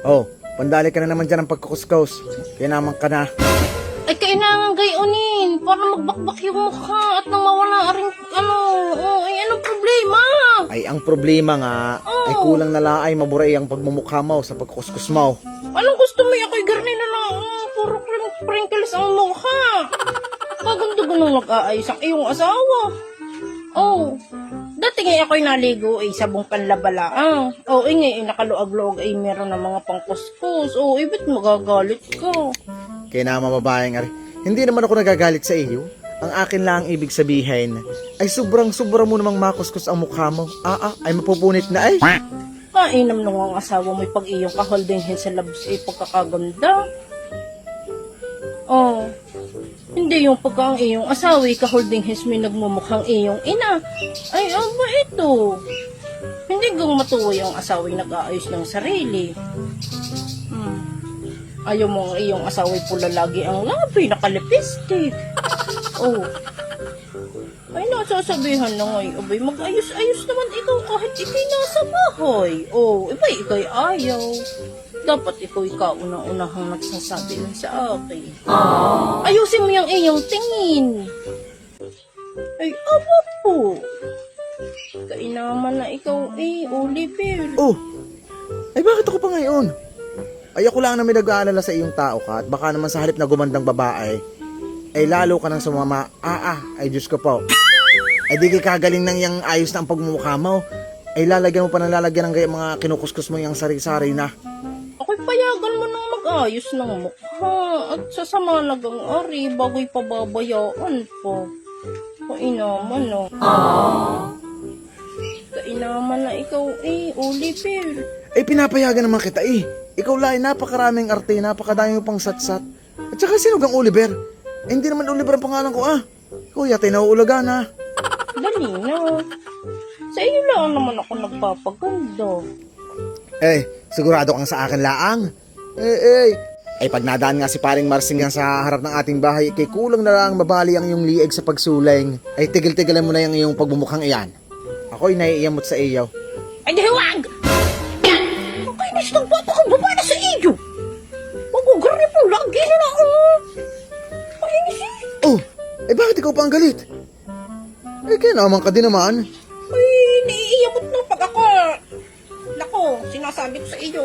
Oh, pandali ka na naman dyan ng pagkukuskaus. Kaya naman ka na. Ay, kailangan gayunin para magbakbak yung mukha at nang mawala rin, ay anong problema? Ay, ang problema nga, Oh. ay kulang na laay maburay ang pagmumukha mo sa pagkuskus mo. Anong gusto mo? Ako'y garni na lang, puro crinkles ang mukha. Kaganda ganun nag-aayos ang iyong asawa. Oh, dati nga ako'y naligo ay sabong panlabala. Ingay nakaluag-luag ay meron ng mga pangkuskus. Ibit magagalit ka. Kaya naman babaeng ari, hindi naman ako nagagalit sa iyo. Ang akin lang ang ibig sabihin, ay sobrang-sobra mo namang makuskus ang mukha mo. Ay mapupunit na ay. Kainam nung ang asawa mo'y pag iyong kaholdinghin sa labs ay pagkakaganda. Hindi yung pagka ang iyong asawa ay kaholdinghin may nagmumukhang iyong ina. Ay, ba ito? Hindi kang matuloy ang asawa ay nag-aayos ng sarili. Ayaw mo ang iyong asawa ay pula lagi ang labi, nakalipistik. Ay, nasasabihan na ngayon, abay, mag-ayos-ayos naman ikaw kahit ikay nasa bahay. Iba'y ikay ayaw. Dapat ikaw kaunang-unahang nagsasabi nun sa akin. Ayusin mo yung iyong tingin. Ay, aba po. Kainaman na ikaw Oliver. Ay bakit ako pa ngayon? Ay ako lang na may nag-aalala sa iyong tao ka at baka naman sa halip na gumandang babae, ay lalo ka nang sumama. Ay Diyos ko po. Ay di kagaling nang yung ayos na ang pagmumukha mo. Ay lalagyan mo pa ng lalagyan ng mga kinukuskus mo yung sari-sari na. Ako'y payagan mo nang mag-ayos ng mukha at sasama nagang ari bago'y pababayaan po. Kainaman no. Kainaman na ikaw Oliver. Ay pinapayagan naman kita Ikaw lang napakaraming arte, napakadami mo pang satsat. At saka sino kang Oliver? Hindi naman Oliver ang pangalan ko Kuya, nauulagan Dali na. Sa iyo lang naman ako nagpapaganda. Sigurado kang sa akin laang. Ay pag nadaan nga si paring Marsing sa harap ng ating bahay, kay kulang na lang mabali ang iyong lieg sa pagsuleng. Ay tigil-tigilan mo na yung iyong pagmumukhang iyan. Ako'y naiiyamot sa iyo. Ay, di huwag! Okay, nastang papakababa na sa iyo. Magugarni po, lagi na ako. Painis Bakit ikaw pa ang galit? Kaya naman ka din naman. Ay, naiiyamot ng pag ako. Nako, sinasabi ko sa iyo.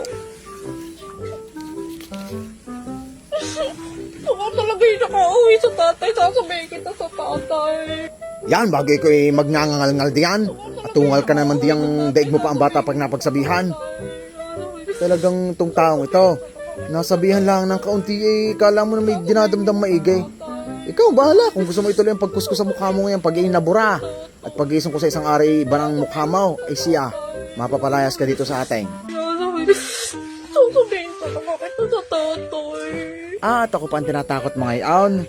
Ako talaga yung nakauwi sa tatay. Sasabihin kita sa tatay. Yan, bagay ko magngangangal diyan. At tungal ka naman diyang daig mo pa ang bata pag napagsabihan. Talagang tong taong ito, nasabihan lang ng kaunti kala mo na may dinadamdam maigay. Ikaw, bahala kung gusto mo ituloy ang pagkuskus sa mukha mo ngayon pag nabura. At pag-iisong ko sa isang ari iba ng mukha mo, ay siya, mapapalayas ka dito sa ating. Sasabihin talaga kita sa tatay. At ako pa ang tinatakot mo ngayon.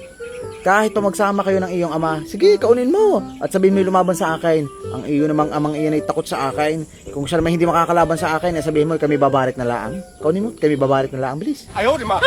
Kahit pa magsama kayo ng iyong ama, sige, kaunin mo. At sabihin mo lumaban sa akin. Ang iyo namang amang iyon ay takot sa akin. Kung siya naman hindi makakalaban sa akin, sabihin mo kami babarik na laang. Kaunin mo, kami babarik na laang, bilis. Ayaw, di ma.